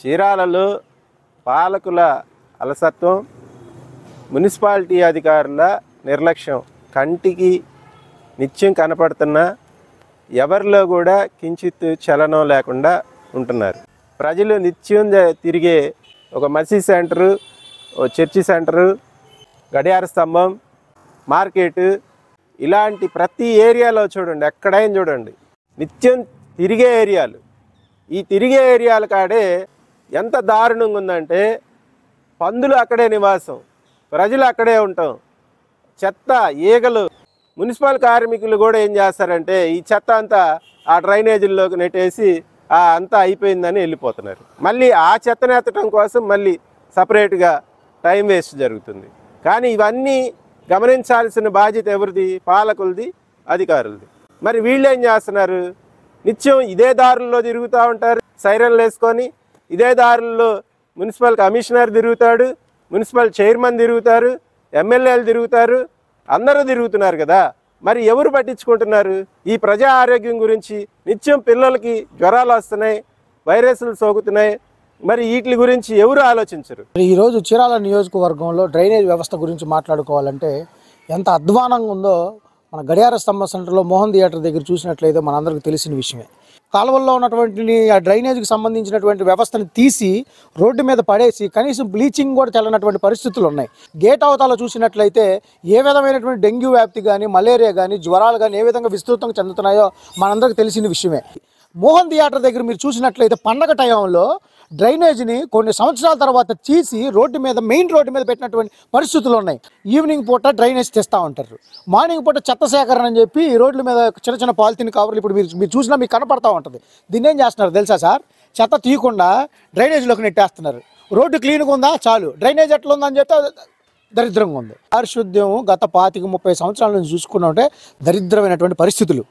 చీరాలలో పాలకుల అలసత్వం, మున్సిపాలిటీ అధికారుల నిర్లక్ష్యం కంటికి నిత్యం కనపడుతున్న ఎవరిలో కూడా కించిత్ చలనం లేకుండా ఉంటున్నారు. ప్రజలు నిత్యం తిరిగే ఒక మసీద్ సెంటరు, ఓ చర్చి సెంటరు, గడియార స్తంభం, మార్కెట్, ఇలాంటి ప్రతి ఏరియాలో చూడండి, ఎక్కడైనా చూడండి నిత్యం తిరిగే ఏరియాలు. ఈ తిరిగే ఏరియాల కాడే ఎంత దారుణంగా ఉందంటే పందులు అక్కడే నివాసం, ప్రజలు అక్కడే ఉంటాం, చెత్త ఈగలు. మున్సిపల్ కార్మికులు కూడా ఏం చేస్తారంటే ఈ చెత్త అంతా ఆ డ్రైనేజీల్లోకి నెట్టేసి అంతా అయిపోయిందని వెళ్ళిపోతున్నారు. మళ్ళీ ఆ చెత్తను ఎత్తడం కోసం మళ్ళీ సపరేట్గా టైం వేస్ట్ జరుగుతుంది. కానీ ఇవన్నీ గమనించాల్సిన బాధ్యత ఎవరిది? పాలకులది, అధికారులది. మరి వీళ్ళు ఏం చేస్తున్నారు? నిత్యం ఇదే దారుల్లో తిరుగుతూ ఉంటారు, సైరన్లు వేసుకొని. ఇదే దారుల్లో మున్సిపల్ కమిషనర్ తిరుగుతాడు, మున్సిపల్ చైర్మన్ తిరుగుతారు, ఎమ్మెల్యేలు తిరుగుతారు, అందరూ తిరుగుతున్నారు కదా. మరి ఎవరు పట్టించుకుంటున్నారు? ఈ ప్రజా ఆరోగ్యం గురించి నిత్యం పిల్లలకి జ్వరాలు వస్తున్నాయి, వైరస్లు సోకుతున్నాయి. మరి వీటి గురించి ఎవరు ఆలోచించరు. ఈరోజు చీరాల నియోజకవర్గంలో డ్రైనేజ్ వ్యవస్థ గురించి మాట్లాడుకోవాలంటే ఎంత అధ్వానంగా ఉందో మన గడియార స్తంభ సెంటర్లో మోహన్ థియేటర్ దగ్గర చూసినట్లయితే మనందరికీ తెలిసిన విషయమే. కాలువల్లో ఉన్నటువంటి ఆ డ్రైనేజ్కి సంబంధించినటువంటి వ్యవస్థను తీసి రోడ్డు మీద పడేసి కనీసం బ్లీచింగ్ కూడా చల్లనటువంటి పరిస్థితులు ఉన్నాయి. గేట్ అవతల చూసినట్లయితే ఏ విధమైనటువంటి డెంగ్యూ వ్యాప్తి కానీ, మలేరియా కానీ, జ్వరాలు కానీ ఏ విధంగా విస్తృతంగా చెందుతున్నాయో మనందరికీ తెలిసిన విషయమే. మోహన్ థియేటర్ దగ్గర మీరు చూసినట్లయితే పండగ టైంలో డ్రైనేజ్ని కొన్ని సంవత్సరాల తర్వాత తీసి రోడ్డు మీద, మెయిన్ రోడ్డు మీద పెట్టినటువంటి పరిస్థితులు ఉన్నాయి. ఈవినింగ్ పూట డ్రైనేజ్ తెస్తూ ఉంటారు, మార్నింగ్ పూట చెత్త సేకరణ అని చెప్పి ఈ రోడ్ల మీద చిన్న చిన్న పాలిథిన్ కవర్లు ఇప్పుడు మీరు చూసినా మీకు కనపడతా ఉంటుంది. దీన్ని ఏం చేస్తున్నారు తెలుసా సార్? చెత్త తీయకుండా డ్రైనేజ్లోకి నెట్టేస్తున్నారు. రోడ్డు క్లీన్గా ఉందా చాలు, డ్రైనేజ్ ఎట్లా ఉందని చెప్తే దరిద్రంగా ఉంది. పారిశుద్ధ్యం గత 25-30 సంవత్సరాల నుంచి చూసుకున్నా ఉంటే దరిద్రమైనటువంటి పరిస్థితులు.